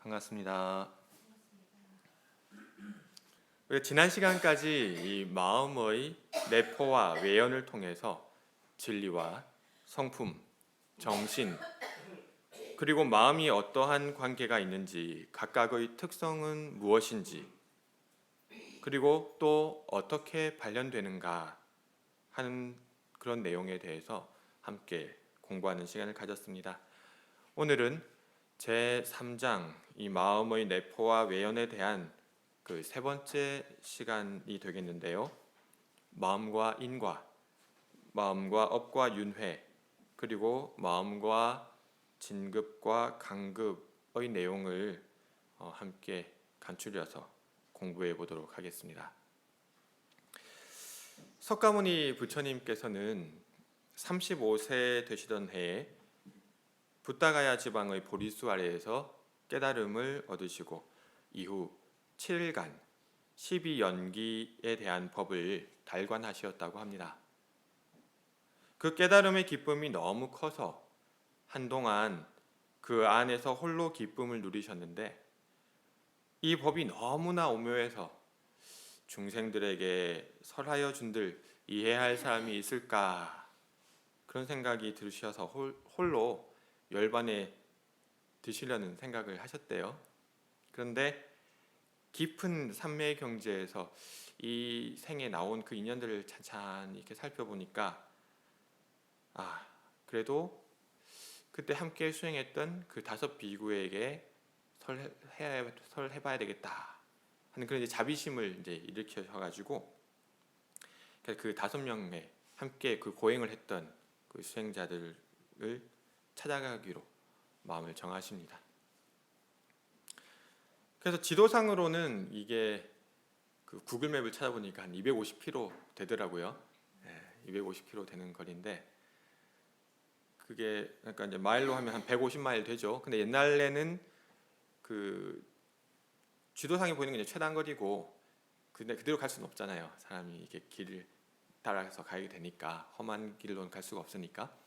반갑습니다. 우리가 지난 시간까지 이 마음의 내포와 외연을 통해서 진리와 성품, 정신, 그리고 마음이 어떠한 관계가 있는지, 각각의 특성은 무엇인지, 그리고 또 어떻게 발현되는가 하는 그런 내용에 대해서 함께 공부하는 시간을 가졌습니다. 오늘은 제3장 이 마음의 내포와 외연에 대한 그 세 번째 시간이 되겠는데요. 마음과 인과, 마음과 업과 윤회, 그리고 마음과 진급과 강급의 내용을 함께 간추려서 공부해 보도록 하겠습니다. 석가모니 부처님께서는 35세 되시던 해에 붓다가야 지방의 보리수 아래에서 깨달음을 얻으시고 이후 7일간 12연기에 대한 법을 달관하셨다고 합니다. 그 깨달음의 기쁨이 너무 커서 한동안 그 안에서 홀로 기쁨을 누리셨는데, 이 법이 너무나 오묘해서 중생들에게 설하여 준들 이해할 사람이 있을까, 그런 생각이 드셔서 홀로 열반에 드시려는 생각을 하셨대요. 그런데 깊은 삼昧경제에서 이 생에 나온 그 인연들을 찬찬히 이렇게 살펴보니까 그래도 그때 함께 수행했던 그 5비구에게 설해봐야 되겠다 하는 그런 이제 자비심을 이제 일으켜셔가지고 그 5명의 함께 그 고행을 했던 그 수행자들을 찾아가기로 마음을 정하십니다. 그래서 지도상으로는 이게 그 구글맵을 찾아보니까 한 250km 되더라고요. 250km 되는 거리인데, 그게 그러니까 이제 마일로 하면 한 150마일 되죠. 근데 옛날에는 그 지도상에 보이는 게 이제 최단거리고, 근데 그대로 갈 수는 없잖아요. 사람이 이렇게 길을 따라서 가야 되니까, 험한 길로는 갈 수가 없으니까.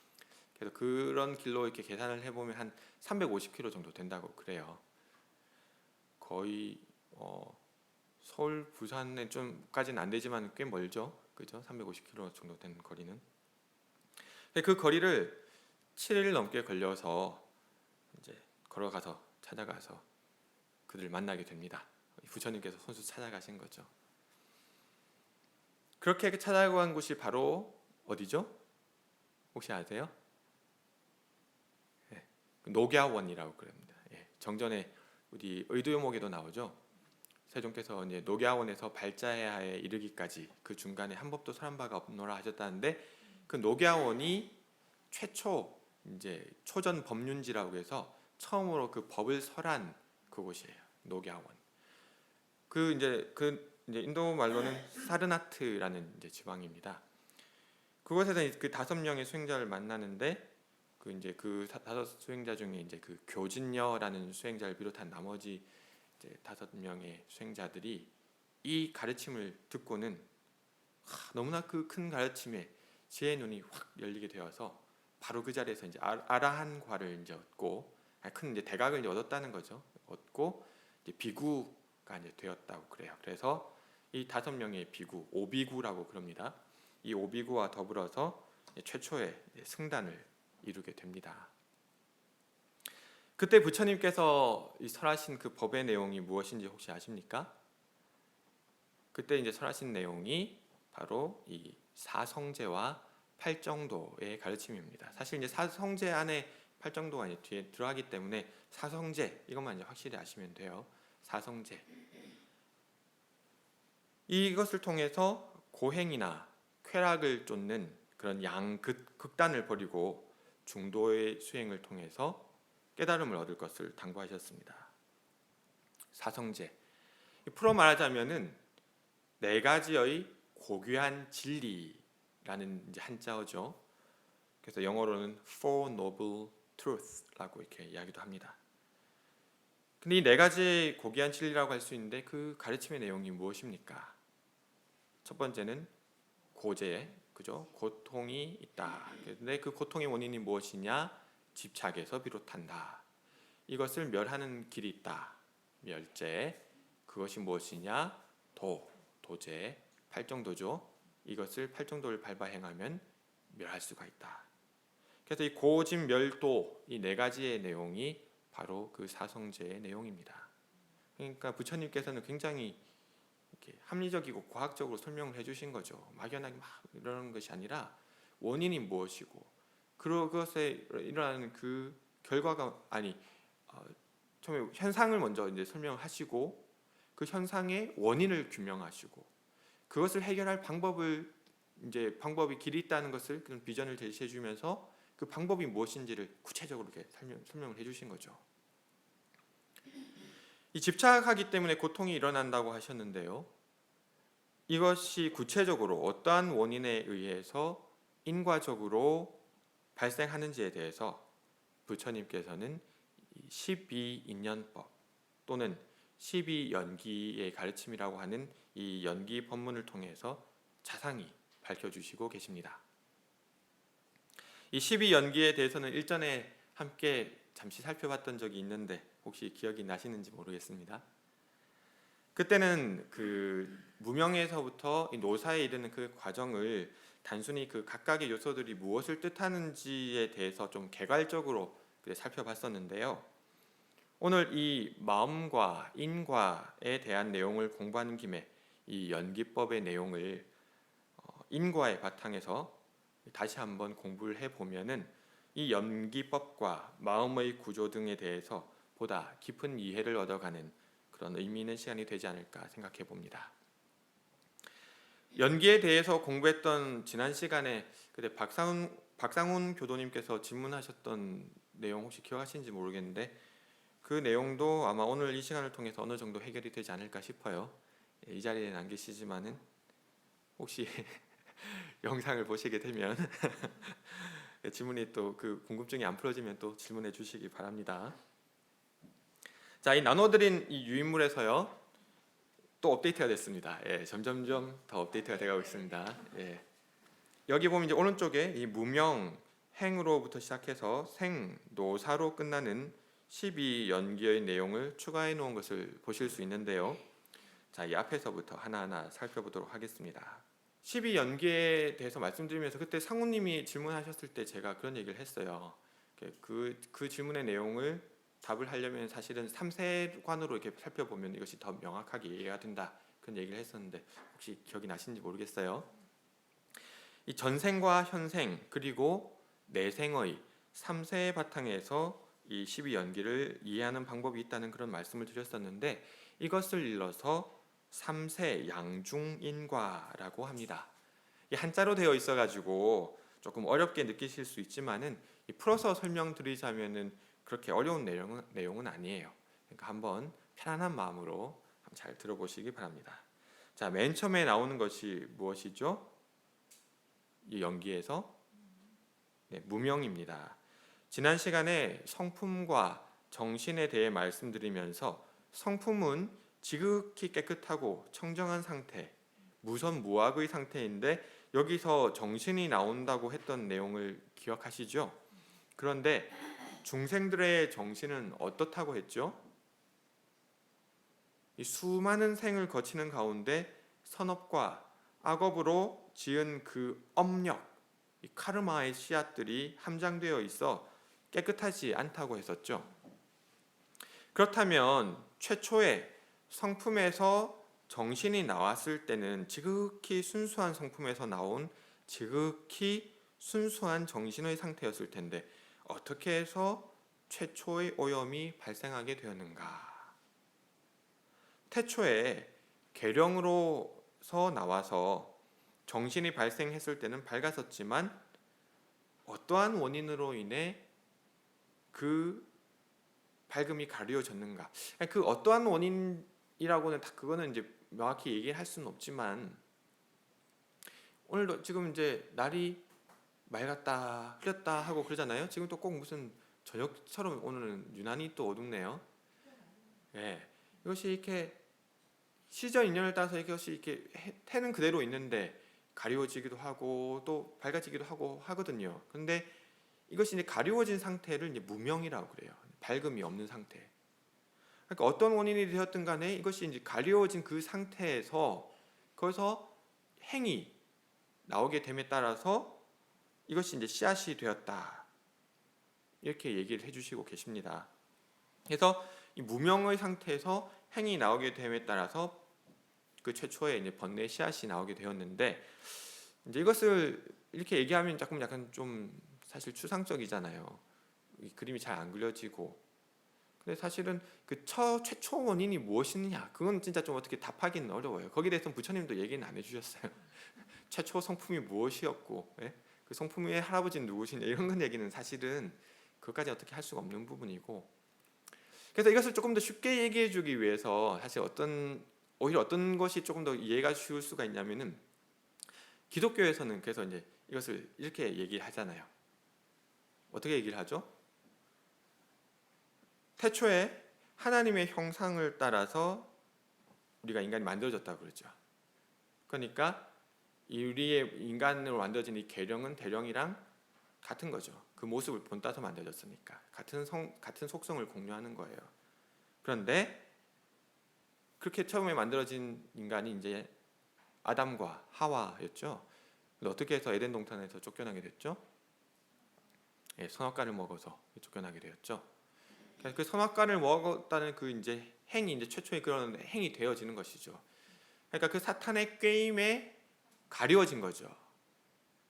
그래서 그런 길로 이렇게 계산을 해보면 한 350km 정도 된다고 그래요. 거의 서울, 부산에 좀까지는 안 되지만 꽤 멀죠, 그죠? 350km 정도 되는 거리는. 그 거리를 7일 넘게 걸려서 이제 걸어가서 찾아가서 그들 만나게 됩니다. 부처님께서 손수 찾아가신 거죠. 그렇게 찾아간 곳이 바로 어디죠? 혹시 아세요? 녹야원이라고 그럽니다. 정전에 우리 의도요목에도 나오죠. 세종께서 이제 녹야원에서 발자해에 이르기까지 그 중간에 한 법도 설한 바가 없노라 하셨다는데, 그 녹야원이 최초 이제 초전 법륜지라고 해서 처음으로 그 법을 설한 그곳이에요. 녹야원. 그 이제 인도 말로는 사르나트라는 이제 지방입니다. 그곳에서 그 5명의 수행자를 만나는데, 그 이제 그 5 수행자 중에 이제 그 교진녀라는 수행자를 비롯한 나머지 이제 5명의 수행자들이 이 가르침을 듣고는 너무나 그 큰 가르침에 지혜의 눈이 확 열리게 되어서 바로 그 자리에서 이제 아라한과를 이제 얻고, 큰 이제 대각을 이제 얻었다는 거죠. 얻고 이제 비구가 이제 되었다고 그래요. 그래서 이 5명의 비구, 오비구라고 그럽니다. 이 오비구와 더불어서 최초의 승단을 이루게 됩니다. 그때 부처님께서 설하신 그 법의 내용이 무엇인지 혹시 아십니까? 그때 이제 설하신 내용이 바로 이 사성제와 팔정도의 가르침입니다. 사실 이제 사성제 안에 팔정도가 이제 뒤에 들어가기 때문에 사성제 이것만 이제 확실히 아시면 돼요. 사성제. 이것을 통해서 고행이나 쾌락을 쫓는 그런 극단을 버리고 중도의 수행을 통해서 깨달음을 얻을 것을 당부하셨습니다. 사성제. 풀어 말하자면은 4가지의 고귀한 진리라는 이제 한자어죠. 그래서 영어로는 Four Noble Truth라고 이렇게 이야기도 합니다. 근데 이 4가지 고귀한 진리라고 할 수 있는데, 그 가르침의 내용이 무엇입니까? 첫 번째는 고제, 그죠? 고통이 있다. 근데 그 고통의 원인이 무엇이냐? 집착에서 비롯한다. 이것을 멸하는 길이 있다. 멸제. 그것이 무엇이냐? 도제. 팔정도죠. 이것을 팔정도를 밟아 행하면 멸할 수가 있다. 그래서 이 고진 멸도 이 네 가지의 내용이 바로 그 사성제의 내용입니다. 그러니까 부처님께서는 굉장히 이렇게 합리적이고 과학적으로 설명을 해주신 거죠. 막연하게 막 이러는 것이 아니라 원인이 무엇이고 그것에 일어나는 그 결과가 처음에 현상을 먼저 이제 설명하시고 그 현상의 원인을 규명하시고 그것을 해결할 방법이 길이 있다는 것을 그런 비전을 제시해 주면서 그 방법이 무엇인지를 구체적으로 이렇게 설명을 해주신 거죠. 이 집착하기 때문에 고통이 일어난다고 하셨는데요. 이것이 구체적으로 어떠한 원인에 의해서 인과적으로 발생하는지에 대해서 부처님께서는 12인연법 또는 12연기의 가르침이라고 하는 이 연기 법문을 통해서 자상히 밝혀주시고 계십니다. 이 12연기에 대해서는 일전에 함께 잠시 살펴봤던 적이 있는데 혹시 기억이 나시는지 모르겠습니다. 그때는 그 무명에서부터 이 노사에 이르는 그 과정을 단순히 그 각각의 요소들이 무엇을 뜻하는지에 대해서 좀 개괄적으로 살펴봤었는데요. 오늘 이 마음과 인과에 대한 내용을 공부하는 김에 이 연기법의 내용을 인과의 바탕에서 다시 한번 공부를 해보면은 이 연기법과 마음의 구조 등에 대해서 보다 깊은 이해를 얻어가는 그런 의미 있는 시간이 되지 않을까 생각해 봅니다. 연기에 대해서 공부했던 지난 시간에 그때 박상훈 교도님께서 질문하셨던 내용 혹시 기억하시는지 모르겠는데 그 내용도 아마 오늘 이 시간을 통해서 어느 정도 해결이 되지 않을까 싶어요. 이 자리에는 안 계시지만은 혹시 영상을 보시게 되면 질문이 또 그 궁금증이 안 풀어지면 또 질문해 주시기 바랍니다. 자, 이 나눠드린 이 유인물에서요 또 업데이트가 됐습니다. 점점점 더 업데이트가 되고 있습니다. 여기 보면 이제 오른쪽에 이 무명 행으로부터 시작해서 생, 노사로 끝나는 12연기의 내용을 추가해 놓은 것을 보실 수 있는데요. 자, 이 앞에서부터 하나하나 살펴보도록 하겠습니다. 12연기에 대해서 말씀드리면서 그때 상우님이 질문하셨을 때 제가 그런 얘기를 했어요. 그 질문의 내용을 답을 하려면 사실은 3세관으로 이렇게 살펴보면 이것이 더 명확하게 이해가 된다 그런 얘기를 했었는데 혹시 기억이 나시는지 모르겠어요. 이 전생과 현생 그리고 내생의 3세의 바탕에서 이 12연기를 이해하는 방법이 있다는 그런 말씀을 드렸었는데 이것을 일러서 3세 양중인과라고 합니다. 이 한자로 되어 있어가지고 조금 어렵게 느끼실 수 있지만은 풀어서 설명드리자면은 그렇게 어려운 내용은 아니에요. 그러니까 한번 편안한 마음으로 잘 들어보시기 바랍니다. 자, 맨 처음에 나오는 것이 무엇이죠? 이 연기에서 무명입니다. 지난 시간에 성품과 정신에 대해 말씀드리면서 성품은 지극히 깨끗하고 청정한 상태, 무선무악의 상태인데 여기서 정신이 나온다고 했던 내용을 기억하시죠? 그런데 중생들의 정신은 어떻다고 했죠? 이 수많은 생을 거치는 가운데 선업과 악업으로 지은 그 업력, 이 카르마의 씨앗들이 함장되어 있어 깨끗하지 않다고 했었죠. 그렇다면 최초에 성품에서 정신이 나왔을 때는 지극히 순수한 성품에서 나온 지극히 순수한 정신의 상태였을 텐데 어떻게 해서 최초의 오염이 발생하게 되었는가? 태초에 계령으로서 나와서 정신이 발생했을 때는 밝았었지만 어떠한 원인으로 인해 그 밝음이 가려졌는가? 그 어떠한 원인이라고는 그거는 이제 명확히 얘기할 수는 없지만 오늘도 지금 이제 날이 맑았다 흐렸다 하고 그러잖아요. 지금 또 꼭 무슨 저녁처럼 오늘은 유난히 또 어둡네요. 이것이 이렇게 시절 인연을 따라서 이것이 이렇게 태는 그대로 있는데 가리워지기도 하고 또 밝아지기도 하고 하거든요. 그런데 이것이 이제 가리워진 상태를 이제 무명이라고 그래요. 밝음이 없는 상태. 그러니까 어떤 원인이 되었든 간에 이것이 이제 가려워진 그 상태에서 거기서 행이 나오게 됨에 따라서 이것이 이제 씨앗이 되었다. 이렇게 얘기를 해주시고 계십니다. 그래서 이 무명의 상태에서 행이 나오게 됨에 따라서 그 최초의 이제 번뇌의 씨앗이 나오게 되었는데, 이제 이것을 이렇게 얘기하면 조금 약간 좀 사실 추상적이잖아요. 이 그림이 잘 안 그려지고. 근데 사실은 그 최초 원인이 무엇이냐, 그건 진짜 좀 어떻게 답하기는 어려워요. 거기에 대해서는 부처님도 얘기는 안 해주셨어요. 최초 성품이 무엇이었고, 예? 그 성품의 할아버지는 누구시냐, 이런 건 얘기는 사실은 그것까지 어떻게 할 수가 없는 부분이고, 그래서 이것을 조금 더 쉽게 얘기해 주기 위해서 사실 오히려 어떤 것이 조금 더 이해가 쉬울 수가 있냐면은, 기독교에서는 그래서 이제 이것을 이렇게 얘기하잖아요. 어떻게 얘기를 하죠? 태초에 하나님의 형상을 따라서 우리가 인간이 만들어졌다고 그러죠. 그러니까 우리의 인간으로 만들어진 이 계령은 대령이랑 같은 거죠. 그 모습을 본따서 만들어졌으니까 같은 속성을 공유하는 거예요. 그런데 그렇게 처음에 만들어진 인간이 이제 아담과 하와였죠. 근데 어떻게 해서 에덴 동산에서 쫓겨나게 됐죠? 예, 선악과를 먹어서 쫓겨나게 되었죠. 그 선악과를 먹었다는 그 이제 행이 이제 최초의 그런 행이 되어지는 것이죠. 그러니까 그 사탄의 꾀임에 가리워진 거죠.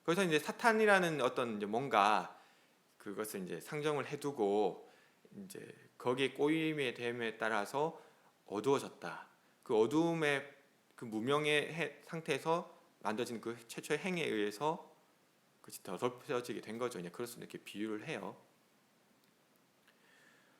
그래서 이제 사탄이라는 어떤 이제 뭔가 그것을 이제 상정을 해두고 이제 거기에 꼬임에 됨에 따라서 어두워졌다. 그 어두움의 그 무명의 상태에서 만들어진 그 최초의 행에 의해서 그것이 더럽혀지게 된 거죠. 이제 그럴 수 이렇게 비유를 해요.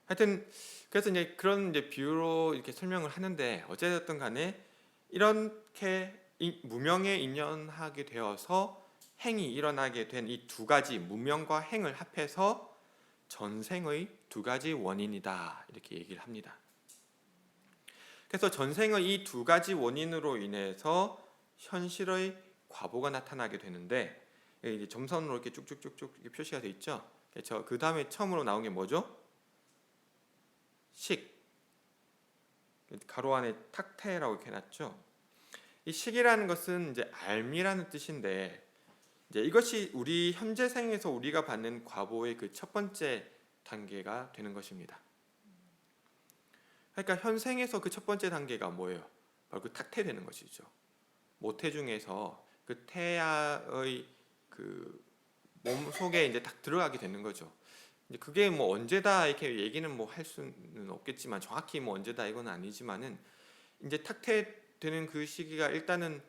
하여튼 그래서 이제 그런 이제 비유로 이렇게 설명을 하는데, 어쨌든 간에 이렇게 무명에 인연하게 되어서 행이 일어나게 된 이 두 가지 무명과 행을 합해서 전생의 두 가지 원인이다, 이렇게 얘기를 합니다. 그래서 전생의 이 두 가지 원인으로 인해서 현실의 과보가 나타나게 되는데, 이제 점선으로 이렇게 쭉쭉쭉쭉 이렇게 표시가 되어 있죠. 그 다음에 처음으로 나온 게 뭐죠? 식. 가로 안에 탁태라고 이렇게 해놨죠. 이 식이라는 것은 이제 알미라는 뜻인데, 이제 이것이 우리 현재 생에서 우리가 받는 과보의 그 첫 번째 단계가 되는 것입니다. 그러니까 현생에서 그 첫 번째 단계가 뭐예요? 바로 그 탁태되는 것이죠. 모태 중에서 그 태아의 그 몸 속에 이제 딱 들어가게 되는 거죠. 이제 그게 뭐 언제다 이렇게 얘기는 뭐 할 수는 없겠지만, 정확히 뭐 언제다 이건 아니지만은 이제 탁태되는 그 시기가 일단은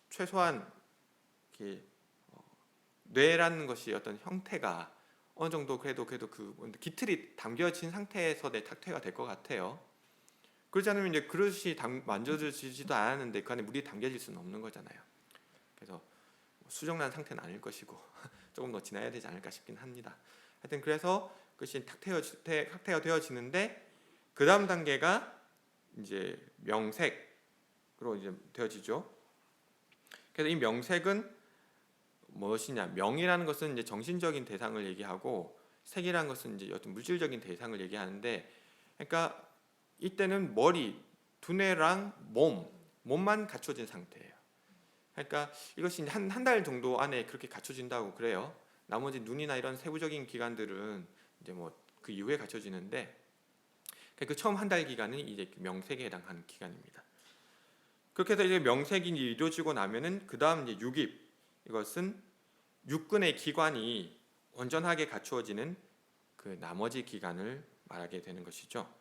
최소한 이렇게 뇌라는 것이 어떤 형태가 어느 정도 그래도 그 기틀이 담겨진 상태에서 내 탁퇴가 될 것 같아요. 그렇지 않으면 이제 그릇이 만져지지도 않았는데 그 안에 물이 담겨질 수는 없는 거잖아요. 그래서 수정난 상태는 아닐 것이고 조금 더 지나야 되지 않을까 싶긴 합니다. 하여튼 그래서 그것이 탁퇴가 되어지는데, 그 다음 단계가 이제 명색으로 이제 되어지죠. 그래서 이 명색은 무엇이냐? 명이라는 것은 이제 정신적인 대상을 얘기하고, 색이라는 것은 이제 어떤 물질적인 대상을 얘기하는데, 그러니까 이때는 머리, 두뇌랑 몸만 갖춰진 상태예요. 그러니까 이것이 한 달 정도 안에 그렇게 갖춰진다고 그래요. 나머지 눈이나 이런 세부적인 기관들은 이제 뭐 그 이후에 갖춰지는데, 그 처음 한 달 기간은 이제 명색에 해당하는 기간입니다. 그렇게 해서 이제 명색이 이루어지고 나면은 그 다음 이제 육입, 이것은 육근의 기관이 온전하게 갖추어지는 그 나머지 기간을 말하게 되는 것이죠.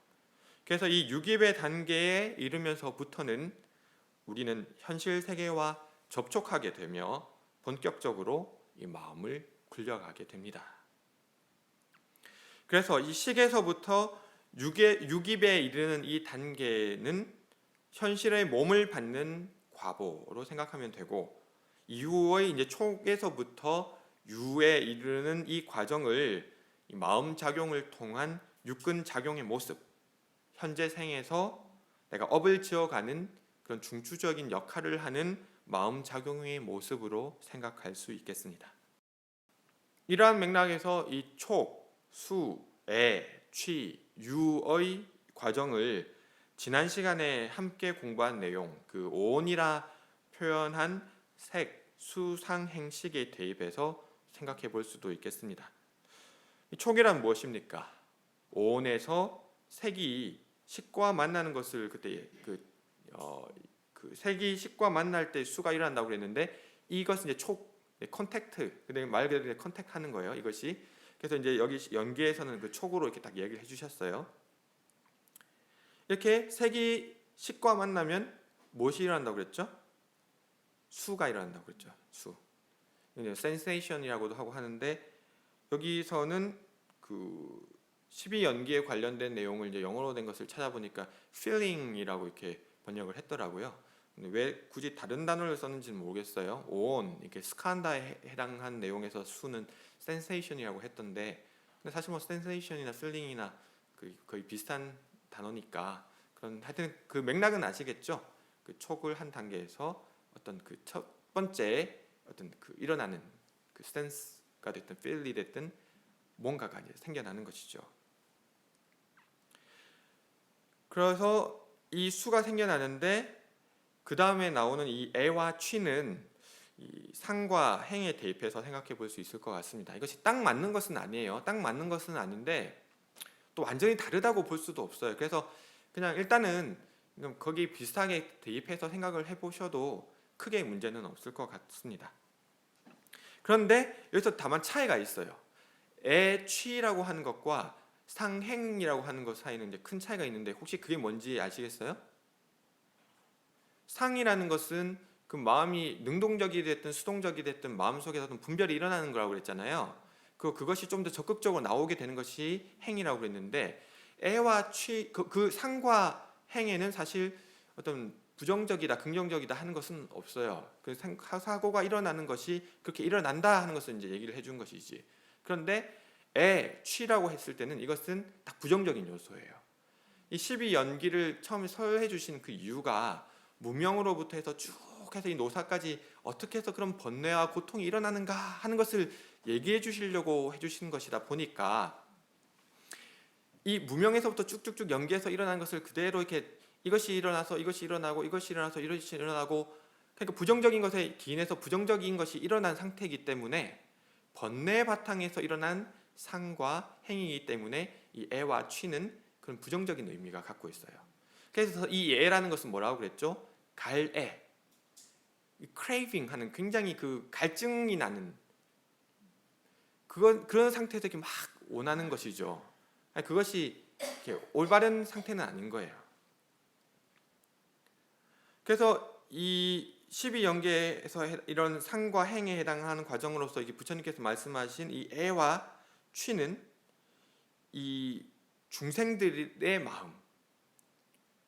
그래서 이 육입의 단계에 이르면서부터는 우리는 현실 세계와 접촉하게 되며 본격적으로 이 마음을 굴려가게 됩니다. 그래서 이 식에서부터 육입에 이르는 이 단계는 현실의 몸을 받는 과보로 생각하면 되고, 이후의 이제 촉에서부터 유에 이르는 이 과정을 이 마음 작용을 통한 육근 작용의 모습, 현재 생에서 내가 업을 지어가는 그런 중추적인 역할을 하는 마음 작용의 모습으로 생각할 수 있겠습니다. 이러한 맥락에서 이 촉, 수, 에, 취, 유의 과정을 지난 시간에 함께 공부한 내용, 그 오온이라 표현한 색, 수, 상, 행식에 대입해서 생각해 볼 수도 있겠습니다. 이 촉이란 무엇입니까? 오온에서 색이 식과 만나는 것을 그때 그 색이 식과 만날 때 수가 일어난다고 그랬는데 이것은 이제 촉 컨택트, 근데 말 그대로 컨택하는 거예요. 이것이 그래서 이제 여기 연기에서는 그 촉으로 이렇게 딱 얘기를 해주셨어요. 이렇게 색이 식과 만나면 무엇이 일어난다고 그랬죠? 수가 일어난다고 그랬죠. 수. 센세이션이라고도 하고 하는데 여기서는 그 12연기에 관련된 내용을 이제 영어로 된 것을 찾아보니까 feeling이라고 이렇게 번역을 했더라고요. 근데 왜 굳이 다른 단어를 썼는지는 모르겠어요. on 이렇게 스칸다에 해당한 내용에서 수는 sensation이라고 했던데, 근데 사실 뭐 sensation이나 feeling이나 거의 비슷한 단어니까 그런 하여튼 그 맥락은 아시겠죠? 그 촉을 한 단계에서 어떤 그 첫 번째 어떤 그 일어나는 그 sense가 됐든 feel이 됐든 뭔가가 이제 생겨나는 것이죠. 그래서 이 수가 생겨나는데 그 다음에 나오는 이 에와 취는 이 상과 행에 대입해서 생각해 볼 수 있을 것 같습니다. 이것이 딱 맞는 것은 아니에요. 딱 맞는 것은 아닌데 또 완전히 다르다고 볼 수도 없어요. 그래서 그냥 일단은 거기 비슷하게 대입해서 생각을 해보셔도 크게 문제는 없을 것 같습니다. 그런데 여기서 다만 차이가 있어요. 에, 취라고 하는 것과 상행이라고 하는 것 사이는 이제 큰 차이가 있는데 혹시 그게 뭔지 아시겠어요? 상이라는 것은 그 마음이 능동적이 됐든 수동적이 됐든 마음속에서 분별이 일어나는 거라고 그랬잖아요. 그것이 좀 더 적극적으로 나오게 되는 것이 행이라고 그랬는데 애와 취, 그 상과 행에는 사실 어떤 부정적이다, 긍정적이다 하는 것은 없어요. 그 사고가 일어나는 것이 그렇게 일어난다 하는 것을 이제 얘기를 해준 것이지. 그런데 취라고 했을 때는 이것은 딱 부정적인 요소예요. 이 12연기를 처음에 서술해 주신 그 이유가 무명으로부터 해서 쭉 해서 이 노사까지 어떻게 해서 그런 번뇌와 고통이 일어나는가 하는 것을 얘기해 주시려고 해주시는 것이다 보니까 이 무명에서부터 쭉쭉쭉 연기해서 일어난 것을 그대로 이렇게 이것이 일어나서 이것이 일어나고 이것이 일어나서 이것이 일어나고, 그러니까 부정적인 것에 기인해서 부정적인 것이 일어난 상태이기 때문에 번뇌 바탕에서 일어난 상과 행위이기 때문에 이 애와 취는 그런 부정적인 의미가 갖고 있어요. 그래서 이 애라는 것은 뭐라고 그랬죠? 갈애, craving 하는 굉장히 그 갈증이 나는 그런 상태에서 이렇게 막 원하는 것이죠. 그것이 이렇게 올바른 상태는 아닌 거예요. 그래서 이 12연계에서 이런 상과 행에 해당하는 과정으로서 이게 부처님께서 말씀하신 이 애와 취는 이 중생들의 마음,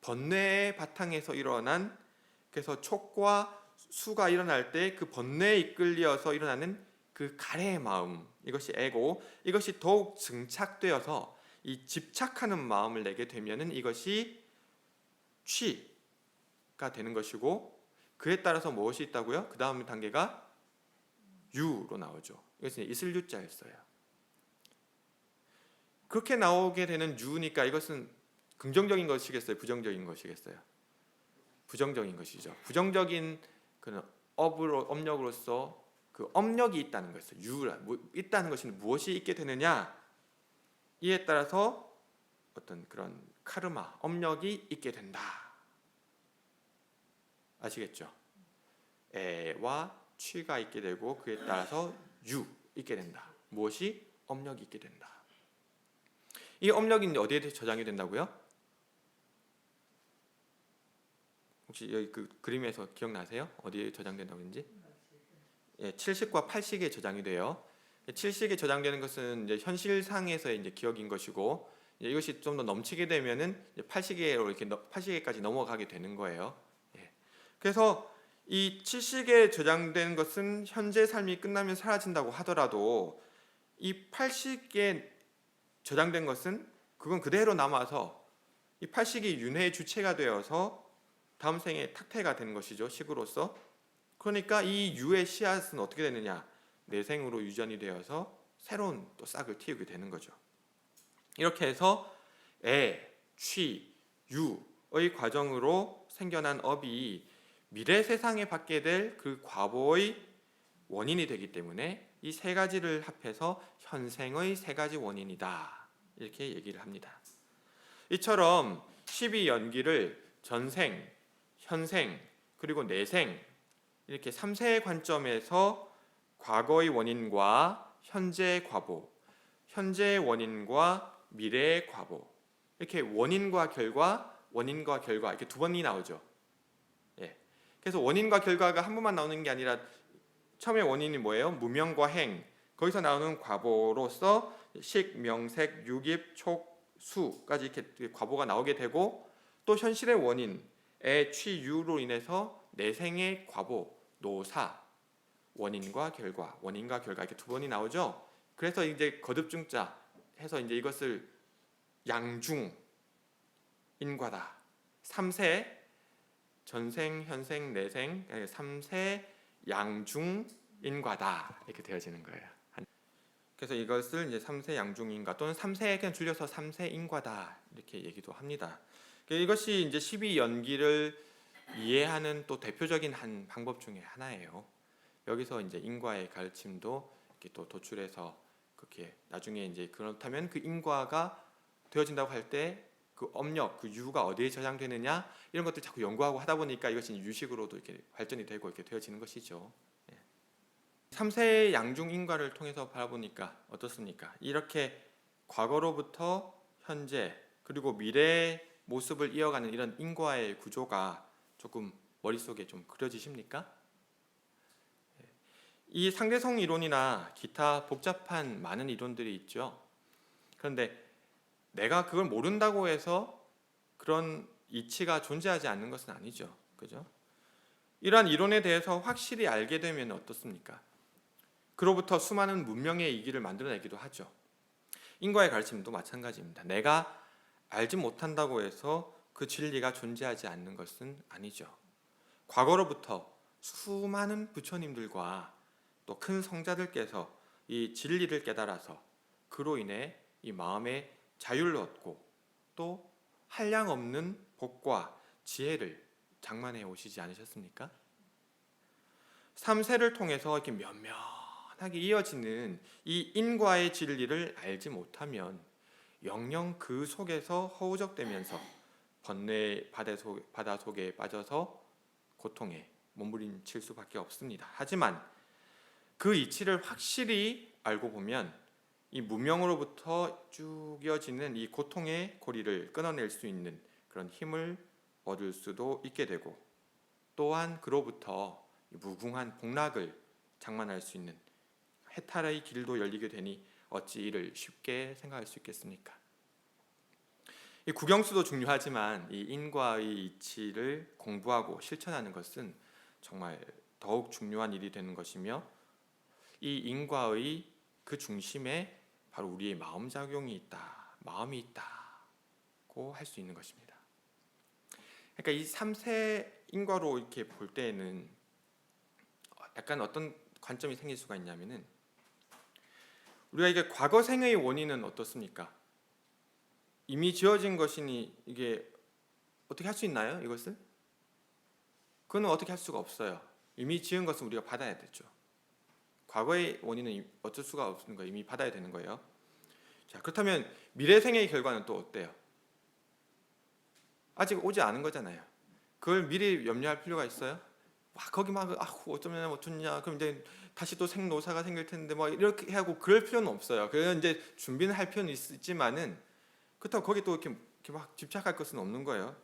번뇌의 바탕에서 일어난, 그래서 촉과 수가 일어날 때 그 번뇌에 이끌려서 일어나는 그 가래의 마음, 이것이 애고, 이것이 더욱 증착되어서 이 집착하는 마음을 내게 되면은 이것이 취가 되는 것이고, 그에 따라서 무엇이 있다고요? 그 다음 단계가 유로 나오죠. 이것은 있을 유자였어요. 그렇게 나오게 되는 유니까 이것은 긍정적인 것이겠어요? 부정적인 것이겠어요? 부정적인 것이죠. 부정적인 그런 업력으로서 그 업력이 있다는 것이죠. 유라 있다는 것은 무엇이 있게 되느냐? 이에 따라서 어떤 그런 카르마, 업력이 있게 된다. 아시겠죠? 애와 취가 있게 되고 그에 따라서 유 있게 된다. 무엇이? 업력이 있게 된다. 이 업력이 어디에 저장이 된다고요? 혹시 여기 그 그림에서 기억나세요? 어디에 저장된다고 했는지? 예, 7식과 8식에 저장이 돼요. 7식에 저장되는 것은 이제 현실상에서의 이제 기억인 것이고, 이것이 좀 더 넘치게 되면은 8식에로 이렇게 8식에까지 넘어가게 되는 거예요. 예. 그래서 이 7식에 저장된 것은 현재 삶이 끝나면 사라진다고 하더라도 이 8식에 저장된 것은 그건 그대로 남아서 이 8식이 윤회의 주체가 되어서 다음 생에 탁태가 되는 것이죠. 식으로서. 그러니까 이 유의 씨앗은 어떻게 되느냐? 내생으로 유전이 되어서 새로운 또 싹을 틔우게 되는 거죠. 이렇게 해서 애, 취, 유의 과정으로 생겨난 업이 미래 세상에 받게 될 그 과보의 원인이 되기 때문에 이 세 가지를 합해서 현생의 세 가지 원인이다, 이렇게 얘기를 합니다. 이처럼 12연기를 전생, 현생, 그리고 내생, 이렇게 3세의 관점에서 과거의 원인과 현재의 과보, 현재의 원인과 미래의 과보, 이렇게 원인과 결과 이렇게 두 번이 나오죠. 예. 그래서 원인과 결과가 한 번만 나오는 게 아니라 처음에 원인이 뭐예요? 무명과 행, 거기서 나오는 과보로서 식, 명색, 유깁, 촉, 수까지 이렇게 과보가 나오게 되고, 또 현실의 원인, 애, 취, 유로 인해서 내생의 과보, 노사, 원인과 결과 이렇게 두 번이 나오죠. 그래서 이제 거듭중자 해서 이제 이것을 양중 인과다. 3세 전생, 현생, 내생, 3세 양중 인과다, 이렇게 되어지는 거예요. 그래서 이것을 이제 3세 양중인과 또는 3세, 그냥 줄여서 3세 인과다, 이렇게 얘기도 합니다. 이것이 이제 12연기를 이해하는 또 대표적인 한 방법 중에 하나예요. 여기서 이제 인과의 가르침도 이렇게 또 도출해서 그렇게 나중에 이제 그렇다면 그 인과가 되어진다고 할 때 그 업력, 그 유가 어디에 저장되느냐, 이런 것들 자꾸 연구하고 하다 보니까 이것이 유식으로도 이렇게 발전이 되고 이렇게 되어지는 것이죠. 3세의 양중 인과를 통해서 바라보니까 어떻습니까? 이렇게 과거로부터 현재 그리고 미래의 모습을 이어가는 이런 인과의 구조가 조금 머릿속에 좀 그려지십니까? 이 상대성 이론이나 기타 복잡한 많은 이론들이 있죠. 그런데 내가 그걸 모른다고 해서 그런 이치가 존재하지 않는 것은 아니죠. 그죠? 이러한 이론에 대해서 확실히 알게 되면 어떻습니까? 그로부터 수많은 문명의 이기를 만들어내기도 하죠. 인과의 가르침도 마찬가지입니다. 내가 알지 못한다고 해서 그 진리가 존재하지 않는 것은 아니죠. 과거로부터 수많은 부처님들과 또 큰 성자들께서 이 진리를 깨달아서 그로 인해 이 마음의 자유를 얻고 또 한량없는 복과 지혜를 장만해 오시지 않으셨습니까? 3세를 통해서 이렇게 면면하게 이어지는 이 인과의 진리를 알지 못하면 영영 그 속에서 허우적대면서 번뇌의 바다 속에 빠져서 고통에 몸부림칠 수밖에 없습니다. 하지만 그 이치를 확실히 알고 보면 이 무명으로부터 쭉 이어지는 이 고통의 고리를 끊어낼 수 있는 그런 힘을 얻을 수도 있게 되고, 또한 그로부터 무궁한 복락을 장만할 수 있는 해탈의 길도 열리게 되니 어찌 이를 쉽게 생각할 수 있겠습니까? 이 국영수도 중요하지만 이 인과의 이치를 공부하고 실천하는 것은 정말 더욱 중요한 일이 되는 것이며, 이 인과의 그 중심에 바로 우리의 마음작용이 있다, 마음이 있다고 할 수 있는 것입니다. 그러니까 이 3세 인과로 이렇게 볼 때에는 약간 어떤 관점이 생길 수가 있냐면은, 우리가 이게 과거 생의 원인은 어떻습니까? 이미 지어진 것이니 이게 어떻게 할 수 있나요? 이것을? 그건 어떻게 할 수가 없어요. 이미 지은 것은 우리가 받아야 되죠. 과거의 원인은 어쩔 수가 없는 거예요. 이미 받아야 되는 거예요. 자, 그렇다면 미래 생의 결과는 또 어때요? 아직 오지 않은 거잖아요. 그걸 미리 염려할 필요가 있어요? 거기 어쩌면 어쩌냐, 그럼 이제 다시 또 생노사가 생길 텐데 이렇게 하고 그럴 필요는 없어요. 그래서 이제 준비는 할 필요는 있지만은 그렇다고 거기 또 이렇게 막 집착할 것은 없는 거예요.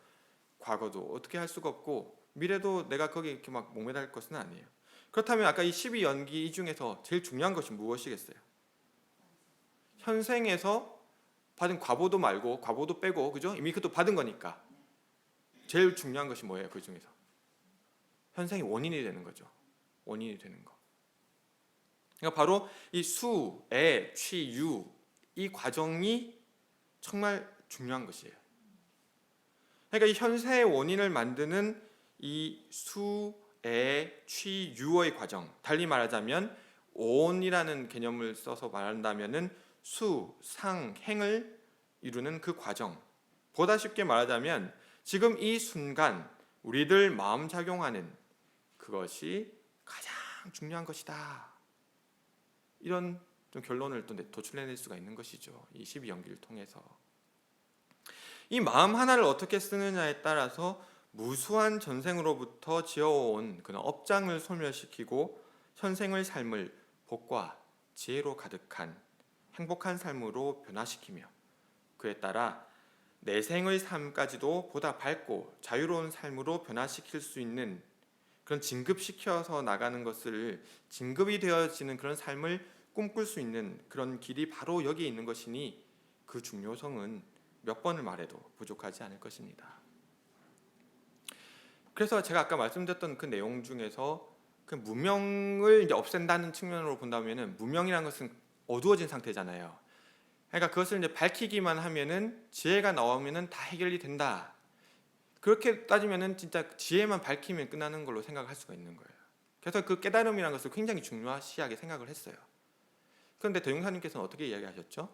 과거도 어떻게 할 수가 없고 미래도 내가 거기 이렇게 막 목매달 것은 아니에요. 그렇다면 아까 이 12연기 이 중에서 제일 중요한 것이 무엇이겠어요? 현생에서 받은 과보도 말고 과보도 빼고, 그죠? 이미 그것도 받은 거니까 제일 중요한 것이 뭐예요? 그 중에서 현생이 원인이 되는 거죠. 원인이 되는 거. 그러니까 바로 이 수, 애, 취, 유, 이 과정이 정말 중요한 것이에요. 그러니까 이 현세의 원인을 만드는 이 수, 애, 취, 유의 과정, 달리 말하자면 온이라는 개념을 써서 말한다면은 수, 상, 행을 이루는 그 과정, 보다 쉽게 말하자면 지금 이 순간 우리들 마음 작용하는 그것이 가장 중요한 것이다. 이런 좀 결론을 또 도출해낼 수가 있는 것이죠. 이 12연기를 통해서. 이 마음 하나를 어떻게 쓰느냐에 따라서 무수한 전생으로부터 지어온 그런 업장을 소멸시키고 현생의 삶을 복과 지혜로 가득한 행복한 삶으로 변화시키며 그에 따라 내생의 삶까지도 보다 밝고 자유로운 삶으로 변화시킬 수 있는 그런 진급시켜서 나가는 것을 진급이 되어지는 그런 삶을 꿈꿀 수 있는 그런 길이 바로 여기에 있는 것이니 그 중요성은 몇 번을 말해도 부족하지 않을 것입니다. 그래서 제가 아까 말씀드렸던 그 내용 중에서 그 무명을 이제 없앤다는 측면으로 본다면은 무명이라는 것은 어두워진 상태잖아요. 그러니까 그것을 이제 밝히기만 하면은 지혜가 나오면은 다 해결이 된다. 그렇게 따지면은 진짜 지혜만 밝히면 끝나는 걸로 생각할 수가 있는 거예요. 그래서 그 깨달음이라는 것을 굉장히 중요시하게 생각을 했어요. 그런데 대용사님께서는 어떻게 이야기하셨죠?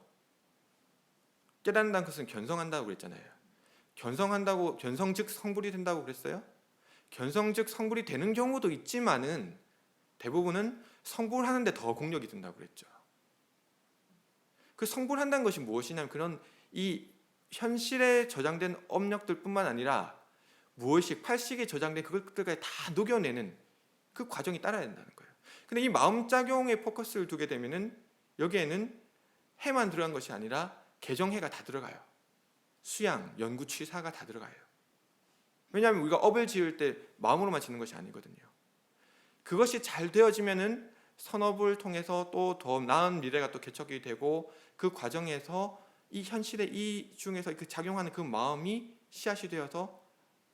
깨닫는다는 것은 견성한다고 그랬잖아요. 견성한다고, 견성 즉 성불이 된다고 그랬어요? 견성 즉 성불이 되는 경우도 있지만은 대부분은 성불하는데 더 공력이 든다고 그랬죠. 그 성불한다는 것이 무엇이냐면 그런 이 현실에 저장된 업력들 뿐만 아니라 무엇이 팔식에 저장된 그것들까지 다 녹여내는 그 과정이 따라야 된다는 거예요. 근데 이 마음작용에 포커스를 두게 되면은 여기에는 해만 들어간 것이 아니라 개정해가 다 들어가요. 수양, 연구, 취사가 다 들어가요. 왜냐하면 우리가 업을 지을 때 마음으로만 짓는 것이 아니거든요. 그것이 잘 되어지면은 선업을 통해서 또 더 나은 미래가 또 개척이 되고 그 과정에서 이 현실의 이 중에서 그 작용하는 그 마음이 씨앗이 되어서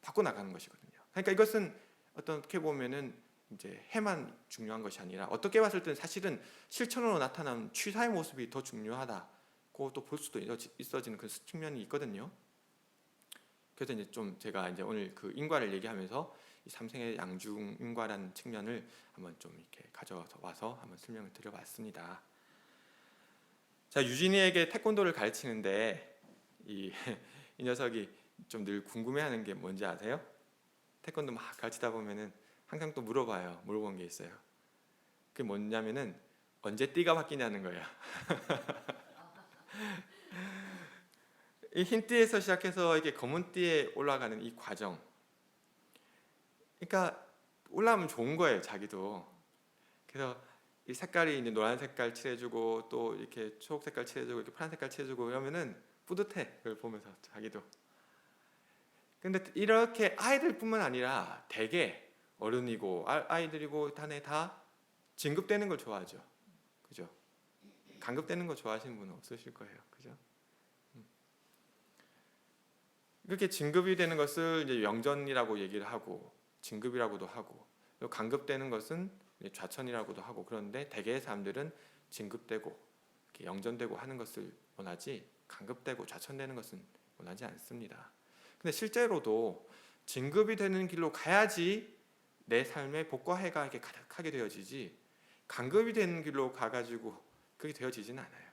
바꿔나가는 것이거든요. 그러니까 이것은 어떻게 보면은 이제 해만 중요한 것이 아니라 어떻게 봤을 때는 사실은 실천으로 나타나는 취사의 모습이 더 중요하다고 또 볼 수도 있어지는 그 측면이 있거든요. 그래서 이제 좀 제가 이제 오늘 그 인과를 얘기하면서 이 삼생의 양중 인과라는 측면을 한번 좀 이렇게 가져와서 한번 설명을 드려봤습니다. 자, 유진이에게 태권도를 가르치는데 이 녀석이 좀 늘 궁금해하는 게 뭔지 아세요? 태권도 막 가르치다 보면은 항상 또 물어본 게 있어요. 그게 뭐냐면은 언제 띠가 바뀌냐는 거예요. 이 흰띠에서 시작해서 이게 검은 띠에 올라가는 이 과정. 그러니까 올라가면 좋은 거예요, 자기도. 그래서 이 색깔이 이제 노란 색깔 칠해주고 또 이렇게 초록 색깔 칠해주고 이렇게 파란 색깔 칠해주고 그러면은 뿌듯해. 그걸 보면서 자기도. 근데 이렇게 아이들뿐만 아니라 대개 어른이고 아이들이고 다 진급되는 걸 좋아하죠. 그죠? 간급되는 거 좋아하시는 분은 없으실 거예요. 그죠? 그렇게 진급이 되는 것을 이제 영전이라고 얘기를 하고 진급이라고도 하고 간급되는 것은 좌천이라고도 하고 그런데 대개의 사람들은 진급되고 영전되고 하는 것을 원하지 간급되고 좌천되는 것은 원하지 않습니다. 근데 실제로도 진급이 되는 길로 가야지 내 삶의 복과 해가 이렇게 가득하게 되어지지 간급이 되는 길로 가가지고 그게 되어지지는 않아요.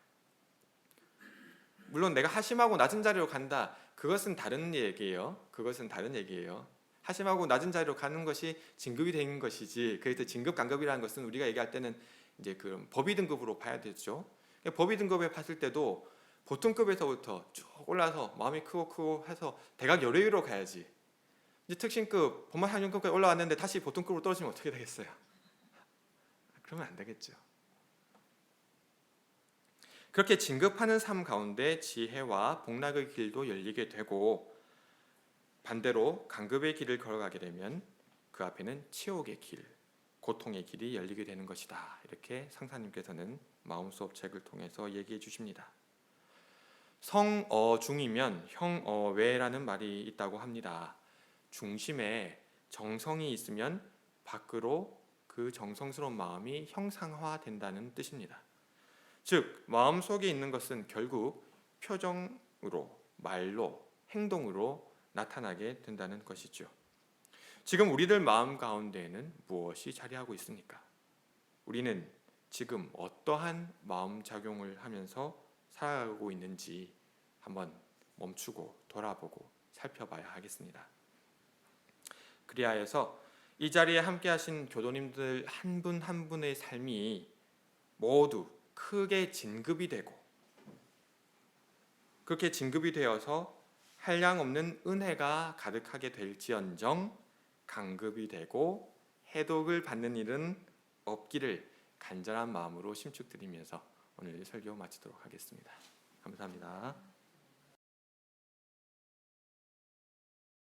물론 내가 하심하고 낮은 자리로 간다. 그것은 다른 얘기예요. 그것은 다른 얘기예요. 하심하고 낮은 자리로 가는 것이 진급이 되는 것이지. 그래서 진급 간급이라는 것은 우리가 얘기할 때는 이제 그 법위 등급으로 봐야 되죠. 법위 등급에 봤을 때도 보통급에서부터 쭉 올라서 마음이 크고 해서 대각 열의로 가야지. 이제 특신급, 본만 상중급까지 올라왔는데 다시 보통급으로 떨어지면 어떻게 되겠어요? 그러면 안 되겠죠. 그렇게 진급하는 삶 가운데 지혜와 복락의 길도 열리게 되고 반대로 간급의 길을 걸어가게 되면 그 앞에는 치욕의 길, 고통의 길이 열리게 되는 것이다. 이렇게 상사님께서는 마음수업 책을 통해서 얘기해 주십니다. 성어중이면 형어외라는 말이 있다고 합니다. 중심에 정성이 있으면 밖으로 그 정성스러운 마음이 형상화된다는 뜻입니다. 즉 마음속에 있는 것은 결국 표정으로, 말로, 행동으로 나타나게 된다는 것이죠. 지금 우리들 마음 가운데에는 무엇이 자리하고 있습니까? 우리는 지금 어떠한 마음 작용을 하면서 살아가고 있는지 한번 멈추고 돌아보고 살펴봐야 하겠습니다. 그리하여서 이 자리에 함께 하신 교도님들 한 분 한 분의 삶이 모두 크게 진급이 되고, 그렇게 진급이 되어서 한량없는 은혜가 가득하게 될지언정 강급이 되고 해독을 받는 일은 없기를 간절한 마음으로 심축드리면서 오늘 설교 마치도록 하겠습니다. 감사합니다.